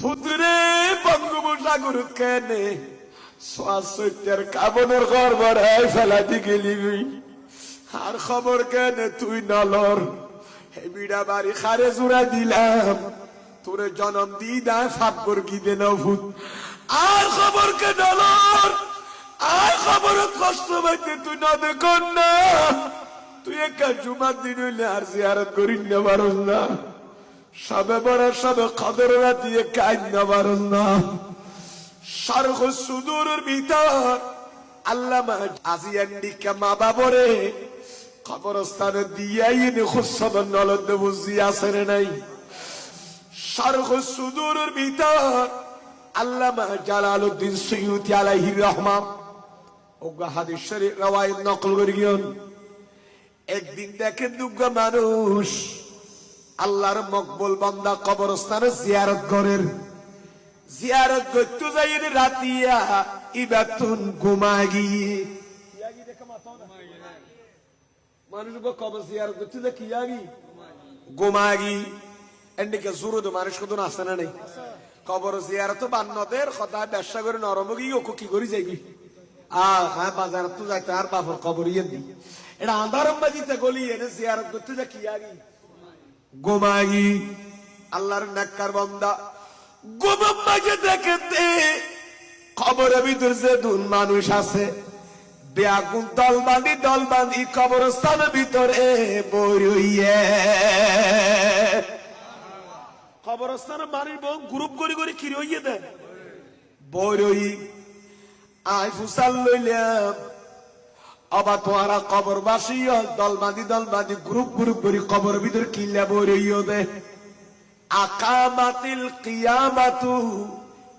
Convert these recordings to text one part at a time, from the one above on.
ফুতরে বঙ্গোপসাগর কেনে সোয়াশটার কাবনের ঘর বড়াই ফেলাতে গেলি আর খবর কেনে তুই নলর হে বিড়া বাড়ি খারে জোড়া দিলাম তোরে জন্ম দি দেয় ফাঁকর কি দে নভূত আর খবর কে নলর আর খবর কষ্ট পাইতে তুই না দেখুন না তুই একা জুমার দিন হইলে আর জিয়ারত করিস না পারস না সবে বড় সবে কদর রাতিয়ে কাজ না পারস না শারখ সুদূরের ভিতর আল্লামা আজিয়ান্ডিকা মা বাবরে কবরস্থানে দিয়াই নি খুশবন নলদ বুঝি আছে রে নাই শারখ সুদূরের ভিতর আল্লামা জালালউদ্দিন সুয়ুতি আলাইহির রহমান ওগা হাদিস শরীফ রওয়ায়াত নকল করিয়েন একদিন দেখেন দুগা মানুষ আল্লাহর মকবুল বান্দা কবরস্থানে জিয়ারত করেন জিয়ারত করতে যাই রাতিয়া ইবাতুন ঘুমাগি মানুষ কবর জিয়ারত করতে যা কি আগি ঘুমাগি এন্ডিকে জুরুদ মানুষ কত আসে না নেই কবর জিয়ারত বান্নদের কথা ব্যবসা করে নরমগি ও কি করি যাইবি হ্যাঁ বাজার তো যাইতে আর বাপর কবর ইয়ে দি এটা আন্ধারম বাজিতে গলি এনে জিয়ারত করতে যা কি আগি ঘুমাগি আল্লাহর নেককার বান্দা গোবম মাঝে দেখতে খবরের ভিতর যে দুন মানুষ আছে বেআগুন দল বাঁধি কবরস্থানের ভিতরে বইয়ে কবরস্থানের মানুষ গ্রুপ করি করে কি রইয়ে দেয় বই আই ফুসাল লইলাম আবার তোমারা কবরবাসী দল বাঁধি গ্রুপ করি কবরের ভিতরে কিনলে বই রইয়ে দেয় আকামাতিল কিয়ামাতু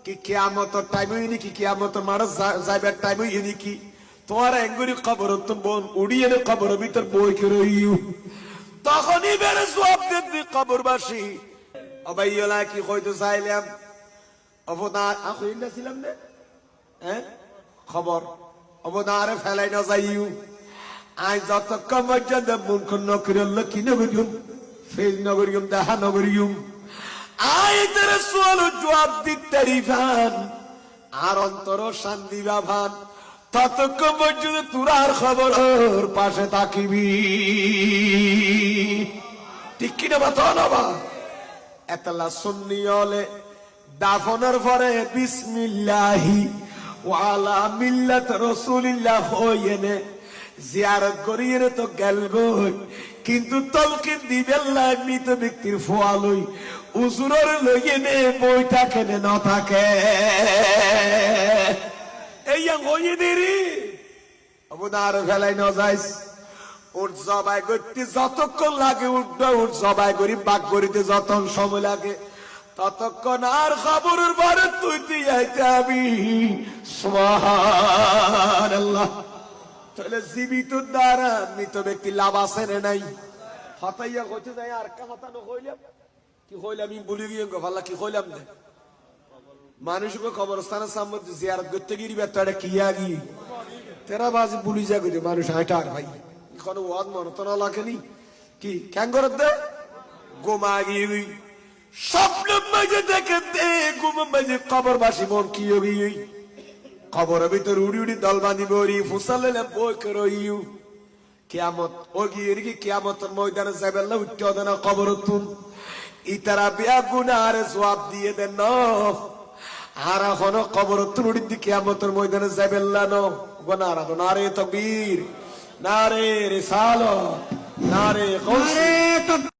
কি কিয়ামতের টাইম হইনি কি কিয়ামতের মানুষ যাইবার টাইম হইনি কি তোমার এঙ্গুরি খবর তো বোন উড়িয়ে খবর ভিতর বই করে তখনই বেড়ে জবাব দিতে কবরবাসী অবাইলা কি কইতে চাইলাম অবদার আখইনা ছিলাম না হ্যাঁ খবর অবদারে ফেলাই না যাইও আই যতক্ষণ পর্যন্ত মুখ নকরিল কি নগরিয়ম ফেল নগরিয়ম দাহা নগরিয়ম আইতের সোয়াল জবাব দিতে রিভান আর অন্তর শান্তি বাভান ততক্ষণ পর্যন্ত তোরার খবর পাশে থাকিবি ঠিক কিনা বাতা না বা এতলা সুন্নি হলে দাফনের পরে বিসমিল্লাহি ওয়া আলা মিল্লাত রাসূলিল্লাহ হইনে জিয়ারত করিয়ে তো গেল গো কিন্তু তলকিন দিবেন না মৃত ব্যক্তির ফোয়ালই উজুরের লইয়ে নে বই থাকে না থাকে এই হইয়ে দেরি অবদার ফেলাই না যাইস ওর জবাই করতে যতক্ষণ লাগে উঠবে ওর জবাই করি বাক করিতে যত সময় লাগে ততক্ষণ আর খবরের বারে তুই দিয়াইতে আমি সুবহানাল্লাহ তাহলে জীবিত দ্বারা মৃত ব্যক্তি লাভ আছে না নাই হতাইয়া হইতে যায় আর কা হতানো হইলাম কি হইলাম আমি বলি গিয়ে ভাল্লা কি হইলাম না মানুষকে কবরস্থানের সামনে জিয়ারত করতে গিয়ে বেতাটা কি আগি তেরা বাজি বুলি যা করে মানুষ হাঁটার ভাই এখন ওয়াদ মনত না লাগেনি কি কেন করে দে গোমাগি স্বপ্ন মাঝে দেখতে গুম মাঝে কবরবাসী মন কি হবি কবরের ভিতর উড়ি উড়ি দল বাঁধি বড়ি ফুসালে বই করইউ কিয়ামত ও গিয়ে কি কিয়ামতের ময়দানে যাবে আল্লাহ উঠতে হবে না কবর তুন ইতারা বিয়া গুনার জবাব দিয়ে দেন না আর এখনো কবর তুড়ি দিকে কিয়ামতের ময়দানে যাবে আল্লাহ নো গোনার নারে তাকবীর নারে রিসালাত নারে কৌশল